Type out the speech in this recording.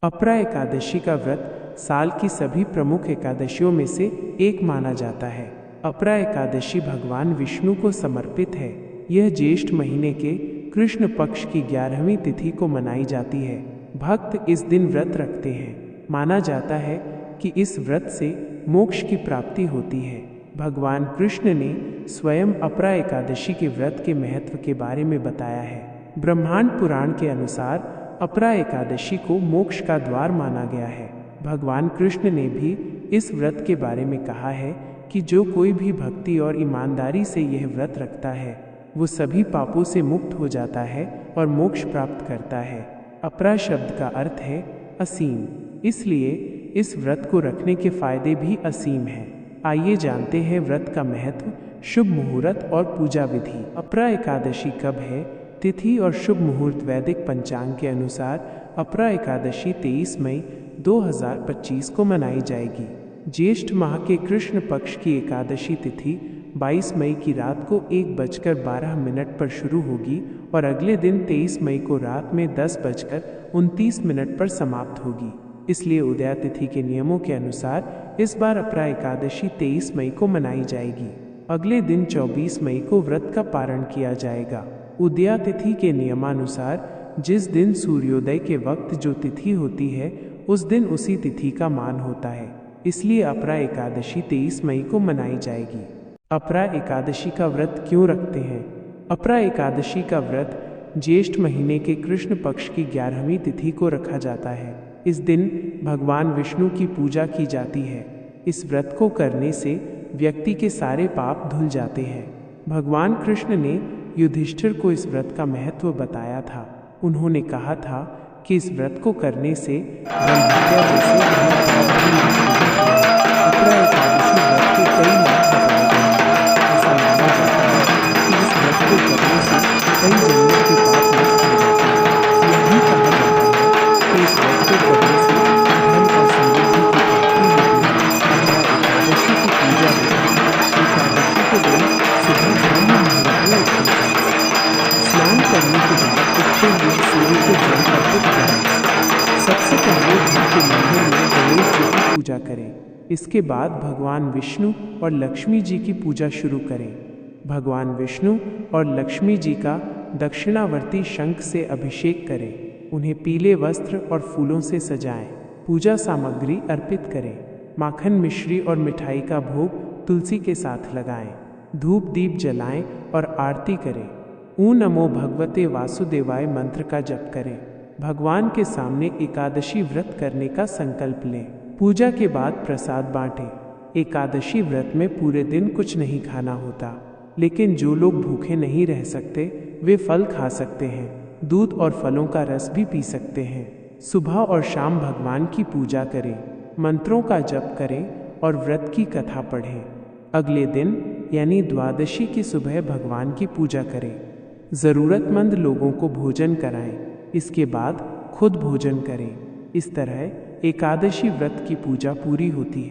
अपरा एकादशी का व्रत साल की सभी प्रमुख एकादशियों में से एक माना जाता है। अपरा एकादशी भगवान विष्णु को समर्पित है। यह ज्येष्ठ महीने के कृष्ण पक्ष की 11वीं तिथि को मनाई जाती है। भक्त इस दिन व्रत रखते हैं। माना जाता है कि इस व्रत से मोक्ष की प्राप्ति होती है। भगवान कृष्ण ने स्वयं अपरा एकादशी के व्रत के महत्व के बारे में बताया है। ब्रह्मांड पुराण के अनुसार अपरा एकादशी को मोक्ष का द्वार माना गया है। भगवान कृष्ण ने भी इस व्रत के बारे में कहा है कि जो कोई भी भक्ति और ईमानदारी से यह व्रत रखता है वो सभी पापों से मुक्त हो जाता है और मोक्ष प्राप्त करता है। अपरा शब्द का अर्थ है असीम, इसलिए इस व्रत को रखने के फायदे भी असीम हैं। आइए जानते हैं व्रत का महत्व, शुभ मुहूर्त और पूजा विधि। अपरा एकादशी कब है? तिथि और शुभ मुहूर्त वैदिक पंचांग के अनुसार अपरा एकादशी 23 मई 2025 को मनाई जाएगी। ज्येष्ठ माह के कृष्ण पक्ष की एकादशी तिथि 22 मई की रात को 1:12 पर शुरू होगी और अगले दिन 23 मई को रात में 10:29 पर समाप्त होगी। इसलिए उदया तिथि के नियमों के अनुसार इस बार अपरा एकादशी 23 मई को मनाई जाएगी। अगले दिन 24 मई को व्रत का पारण किया जाएगा। उदया तिथि के नियमानुसार जिस दिन सूर्योदय के वक्त जो तिथि होती है उस दिन उसी तिथि का मान होता है, इसलिए अपरा एकादशी 23 मई को मनाई जाएगी। अपरा एकादशी का व्रत क्यों रखते हैं? अपरा एकादशी का व्रत ज्येष्ठ महीने के कृष्ण पक्ष की 11वीं तिथि को रखा जाता है। इस दिन भगवान विष्णु की पूजा की जाती है। इस व्रत को करने से व्यक्ति के सारे पाप धुल जाते हैं। भगवान कृष्ण ने युधिष्ठिर को इस व्रत का महत्व बताया था। उन्होंने कहा था कि इस व्रत को करने से ब्रह्महत्या जैसे अपरा एकादशी व्रत के कई लाभ बताए गए हैं। ऐसा माना जाता है कि इस व्रत को करने से कई जन्मों के पाप नष्ट हो जाते हैं। यह भी कहा जाता है कि इस व्रत को करने से धन और समृद्धि की प्राप्ति होती है। अपरा एकादशी की पूजा विधि। एकादशी के दिन सुबह ब्रह्म मुहूर्त में उठना चाहिए। स्नान करने के बाद उठते हुए सूर्य को जल अर्पित करें। सबसे पहले घर के मंदिर में गणेश जी की पूजा करें। इसके बाद भगवान विष्णु और लक्ष्मी जी की पूजा शुरू करें। भगवान विष्णु और लक्ष्मी जी का दक्षिणावर्ती शंख से अभिषेक करें। उन्हें पीले वस्त्र और फूलों से सजाएं। पूजा सामग्री अर्पित करें। माखन, मिश्री और मिठाई का भोग तुलसी के साथ लगाएं। धूप दीप जलाएं और आरती करें। ऊ नमो भगवते वासुदेवाय मंत्र का जप करें। भगवान के सामने एकादशी व्रत करने का संकल्प लें। पूजा के बाद प्रसाद बांटें। एकादशी व्रत में पूरे दिन कुछ नहीं खाना होता, लेकिन जो लोग भूखे नहीं रह सकते वे फल खा सकते हैं। दूध और फलों का रस भी पी सकते हैं। सुबह और शाम भगवान की पूजा करें, मंत्रों का जप करें और व्रत की कथा पढ़ें। अगले दिन यानी द्वादशी की सुबह भगवान की पूजा करें। ज़रूरतमंद लोगों को भोजन कराएं। इसके बाद खुद भोजन करें। इस तरह एकादशी व्रत की पूजा पूरी होती है।